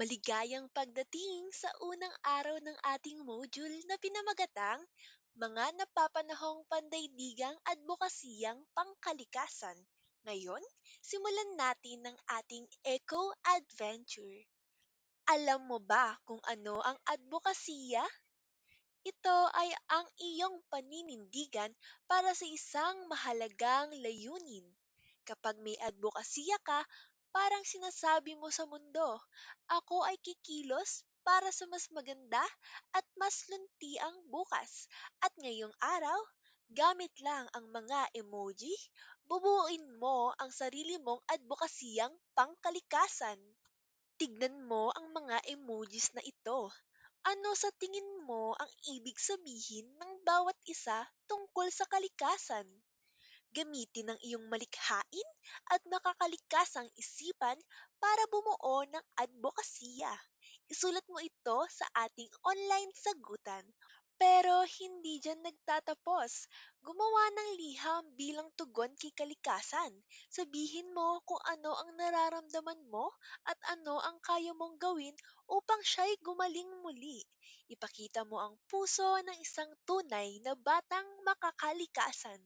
Maligayang pagdating sa unang araw ng ating module na pinamagatang mga napapanahong pandaigdigang adbokasiyang pangkalikasan. Ngayon, simulan natin ang ating eco-adventure. Alam mo ba kung ano ang adbokasiya? Ito ay ang iyong paninindigan para sa isang mahalagang layunin. Kapag may advokasya ka, parang sinasabi mo sa mundo, ako ay kikilos para sa mas maganda at mas luntiang bukas. At ngayong araw, gamit lang ang mga emoji, bubuuin mo ang sarili mong advokasiyang pangkalikasan. Tignan mo ang mga emojis na ito. Ano sa tingin mo ang ibig sabihin ng bawat isa tungkol sa kalikasan? Gamitin ang iyong malikhain at makakalikasang isipan para bumuo ng adbokasya. Isulat mo ito sa ating online sagutan. Pero hindi dyan nagtatapos. Gumawa ng liham bilang tugon kay kalikasan. Sabihin mo kung ano ang nararamdaman mo at ano ang kaya mong gawin upang siya'y gumaling muli. Ipakita mo ang puso ng isang tunay na batang makakalikasan.